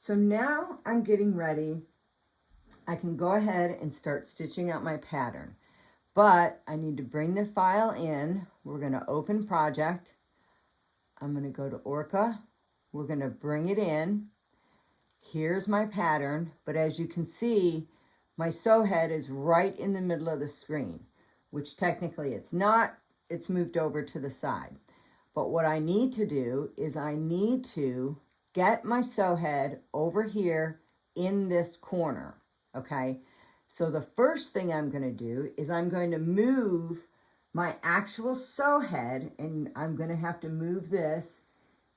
So now I'm getting ready. I can go ahead and start stitching out my pattern, but I need to bring the file in. We're going to open project. I'm going to go to Orca. We're going to bring it in. Here's my pattern, but as you can see, my sew head is right in the middle of the screen, which technically it's not. It's moved over to the side. But what I need to do is I need to get my sew head over here in this corner, okay? So the first thing I'm going to do is I'm going to move my actual sew head, and I'm going to have to move this.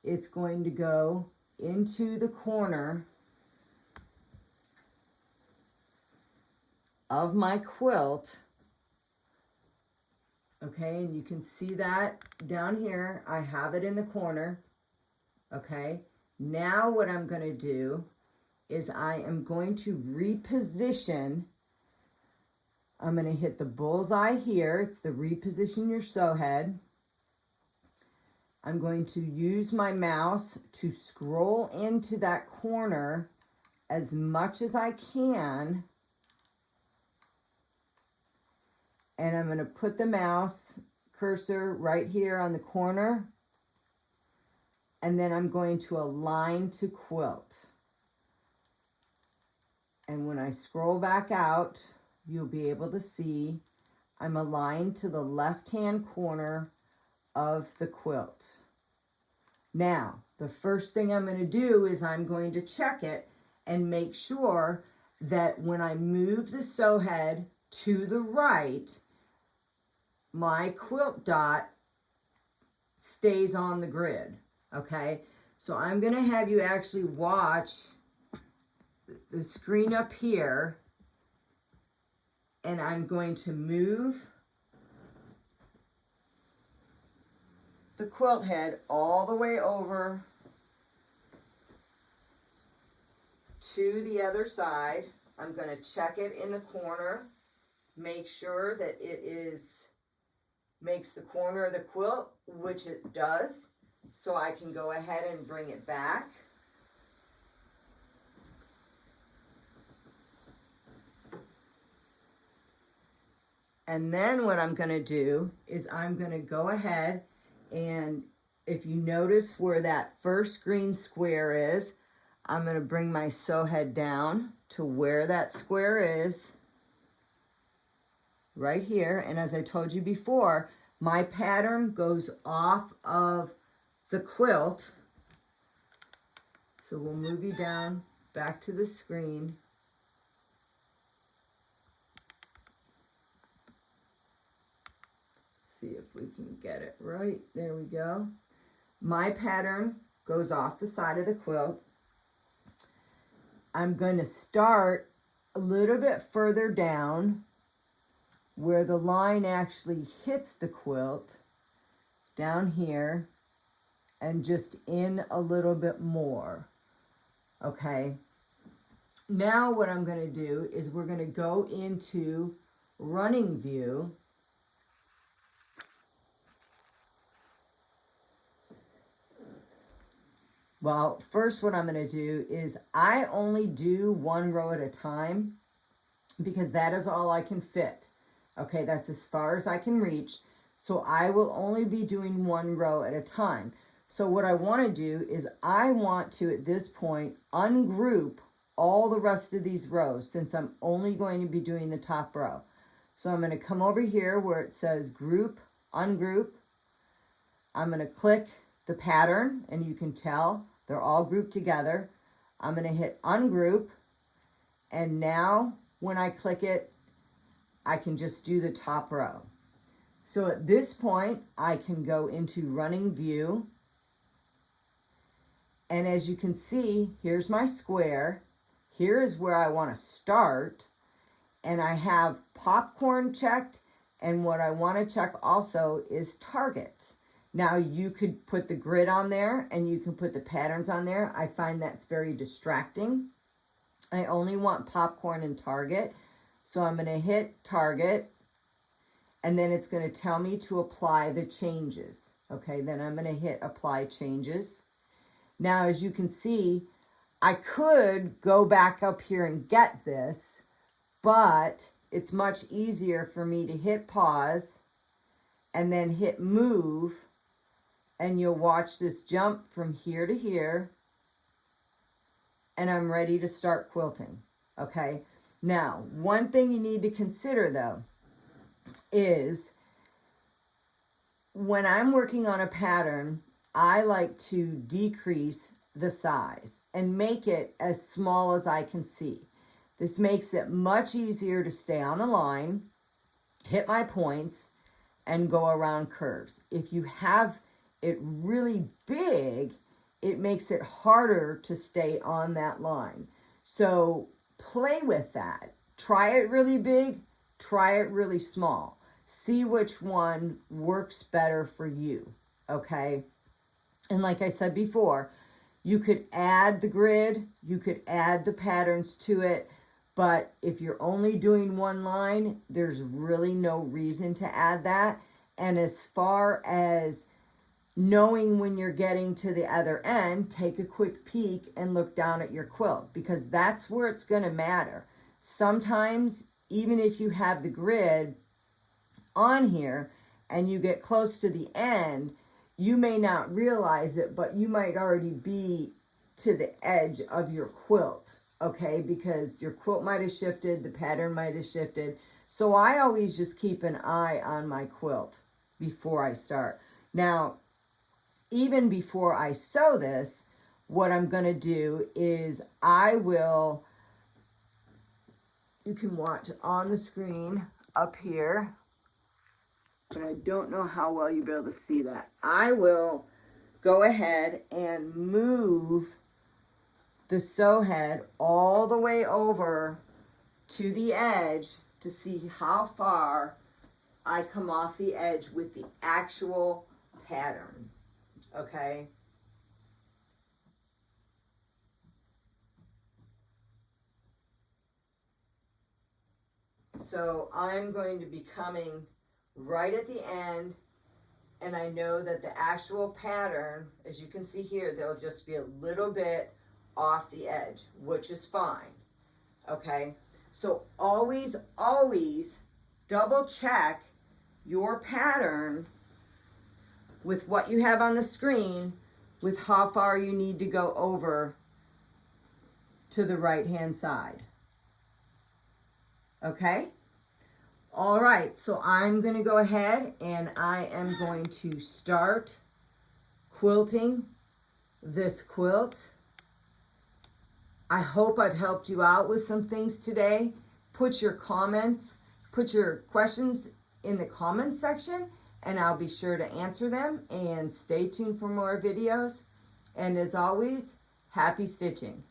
It's going to go into the corner of my quilt. Okay, and you can see that down here. I have it in the corner. Okay, now what I'm going to do is I am going to reposition. I'm going to hit the bullseye here. It's the reposition your sew head. I'm going to use my mouse to scroll into that corner as much as I can. And I'm going to put the mouse cursor right here on the corner. And then I'm going to align to quilt. And when I scroll back out, you'll be able to see I'm aligned to the left-hand corner of the quilt. Now, the first thing I'm going to do is I'm going to check it and make sure that when I move the sew head to the right, my quilt dot stays on the grid, okay? So I'm going to have you actually watch the screen up here, and I'm going to move the quilt head all the way over to the other side. I'm going to check it in the corner, make sure that it makes the corner of the quilt, which it does, so I can go ahead and bring it back. And then what I'm going to do is I'm going to go ahead, and if you notice where that first green square is, I'm going to bring my sew head down to where that square is, right here. And as I told you before, my pattern goes off of the quilt. So we'll move you down back to the screen. See if we can get it right. There we go. My pattern goes off the side of the quilt. I'm going to start a little bit further down where the line actually hits the quilt, down here, and just in a little bit more. Okay. Now what I'm going to do is we're going to go into running view. Well, first what I'm going to do is I only do one row at a time because that is all I can fit. Okay, that's as far as I can reach. So I will only be doing one row at a time. So what I want to do is I want to, at this point, ungroup all the rest of these rows since I'm only going to be doing the top row. So I'm going to come over here where it says group, ungroup. I'm going to click the pattern, and you can tell they're all grouped together. I'm going to hit ungroup, and now when I click it, I can just do the top row. So at this point, I can go into running view, and as you can see, here's my square. Here is where I want to start, and I have popcorn checked, and what I want to check also is target. Now you could put the grid on there and you can put the patterns on there. I find that's very distracting. I only want popcorn and target. So I'm going to hit target, and then it's going to tell me to apply the changes. Okay, then I'm going to hit apply changes. Now, as you can see, I could go back up here and get this, but it's much easier for me to hit pause and then hit move, and you'll watch this jump from here to here, and I'm ready to start quilting, okay? Now, one thing you need to consider though is when I'm working on a pattern, I like to decrease the size and make it as small as I can see. This makes it much easier to stay on the line, hit my points, and go around curves. If you have it really big, it makes it harder to stay on that line. So play with that. Try it really big, try it really small. See which one works better for you, okay? And like I said before, you could add the grid, you could add the patterns to it, but if you're only doing one line, there's really no reason to add that. And as far as knowing when you're getting to the other end, take a quick peek and look down at your quilt, because that's where it's going to matter. Sometimes, even if you have the grid on here and you get close to the end, you may not realize it, but you might already be to the edge of your quilt, okay? Because your quilt might have shifted, the pattern might have shifted. So I always just keep an eye on my quilt before I start. Now, even before I sew this, what I'm going to do is you can watch on the screen up here, but I don't know how well you'll be able to see that. I will go ahead and move the sew head all the way over to the edge to see how far I come off the edge with the actual pattern. Okay. So I'm going to be coming right at the end, and I know that the actual pattern, as you can see here, they'll just be a little bit off the edge, which is fine. Okay. So always double check your pattern with what you have on the screen, with how far you need to go over to the right hand side. Okay? All right, so I'm going to go ahead and I am going to start quilting this quilt. I hope I've helped you out with some things today. Put your comments, put your questions in the comments section, and I'll be sure to answer them. And stay tuned for more videos. And as always, happy stitching.